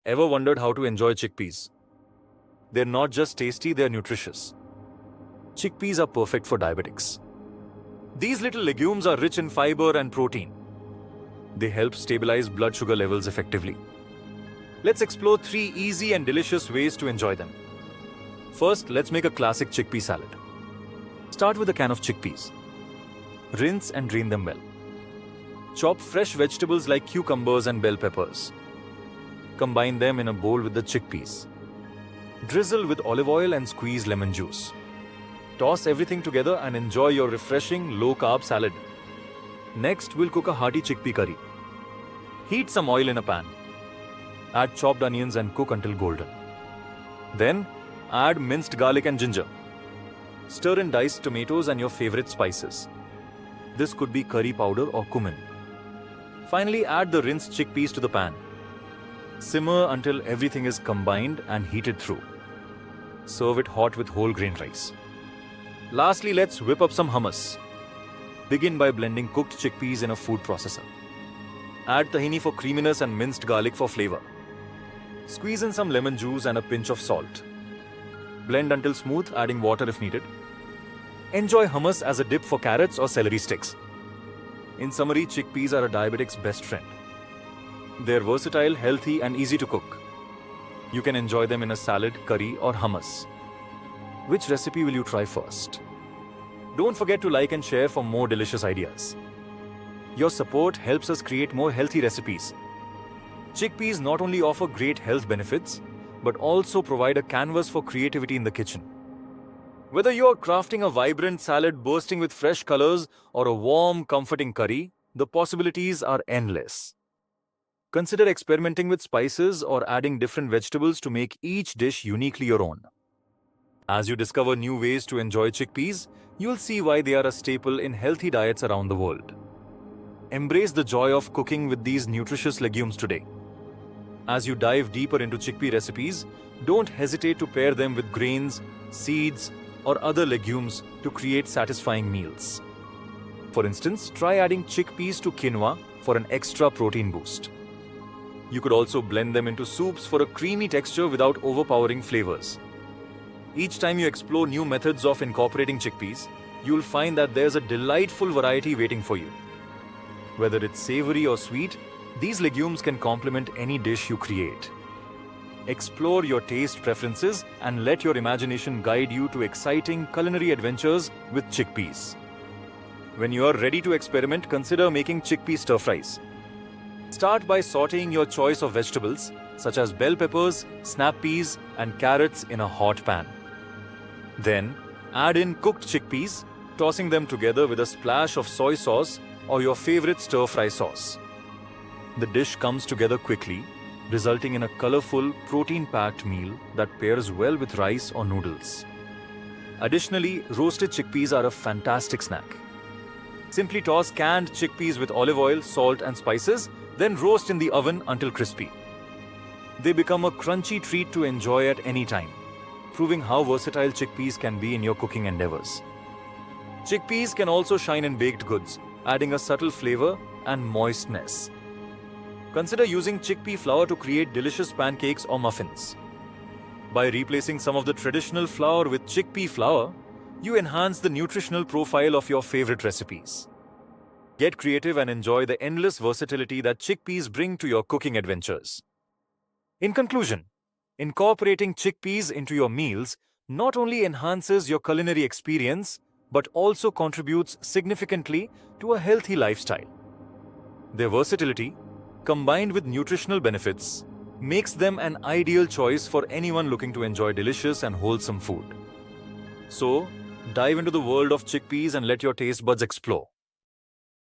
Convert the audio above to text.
Ever wondered how to enjoy chickpeas? They're not just tasty, they're nutritious. Chickpeas are perfect for diabetics. These little legumes are rich in fiber and protein. They help stabilize blood sugar levels effectively. Let's explore 3 easy and delicious ways to enjoy them. First, let's make a classic chickpea salad. Start with a can of chickpeas. Rinse and drain them well. Chop fresh vegetables like cucumbers and bell peppers. Combine them in a bowl with the chickpeas. Drizzle with olive oil and squeeze lemon juice. Toss everything together and enjoy your refreshing low-carb salad. Next, we'll cook a hearty chickpea curry. Heat some oil in a pan. Add chopped onions and cook until golden. Then, add minced garlic and ginger. Stir in diced tomatoes and your favorite spices. This could be curry powder or cumin. Finally, add the rinsed chickpeas to the pan. Simmer until everything is combined and heated through. Serve it hot with whole grain rice. Lastly, let's whip up some hummus. Begin by blending cooked chickpeas in a food processor. Add tahini for creaminess and minced garlic for flavor. Squeeze in some lemon juice and a pinch of salt. Blend until smooth, adding water if needed. Enjoy hummus as a dip for carrots or celery sticks. In summary, chickpeas are a diabetic's best friend. They're versatile, healthy, and easy to cook. You can enjoy them in a salad, curry, or hummus. Which recipe will you try first? Don't forget to like and share for more delicious ideas. Your support helps us create more healthy recipes. Chickpeas not only offer great health benefits, but also provide a canvas for creativity in the kitchen. Whether you're crafting a vibrant salad bursting with fresh colors or a warm, comforting curry, the possibilities are endless. Consider experimenting with spices or adding different vegetables to make each dish uniquely your own. As you discover new ways to enjoy chickpeas, you'll see why they are a staple in healthy diets around the world. Embrace the joy of cooking with these nutritious legumes today. As you dive deeper into chickpea recipes, don't hesitate to pair them with grains, seeds, or other legumes to create satisfying meals. For instance, try adding chickpeas to quinoa for an extra protein boost. You could also blend them into soups for a creamy texture without overpowering flavors. Each time you explore new methods of incorporating chickpeas, you'll find that there's a delightful variety waiting for you. Whether it's savory or sweet, these legumes can complement any dish you create. Explore your taste preferences and let your imagination guide you to exciting culinary adventures with chickpeas. When you are ready to experiment, consider making chickpea stir-fries. Start by sautéing your choice of vegetables, such as bell peppers, snap peas, and carrots in a hot pan. Then, add in cooked chickpeas, tossing them together with a splash of soy sauce or your favorite stir-fry sauce. The dish comes together quickly, resulting in a colorful, protein-packed meal that pairs well with rice or noodles. Additionally, roasted chickpeas are a fantastic snack. Simply toss canned chickpeas with olive oil, salt, and spices, then roast in the oven until crispy. They become a crunchy treat to enjoy at any time, proving how versatile chickpeas can be in your cooking endeavors. Chickpeas can also shine in baked goods, adding a subtle flavor and moistness. Consider using chickpea flour to create delicious pancakes or muffins. By replacing some of the traditional flour with chickpea flour, you enhance the nutritional profile of your favorite recipes. Get creative and enjoy the endless versatility that chickpeas bring to your cooking adventures. In conclusion, incorporating chickpeas into your meals not only enhances your culinary experience, but also contributes significantly to a healthy lifestyle. Their versatility, combined with nutritional benefits, makes them an ideal choice for anyone looking to enjoy delicious and wholesome food. So, dive into the world of chickpeas and let your taste buds explore.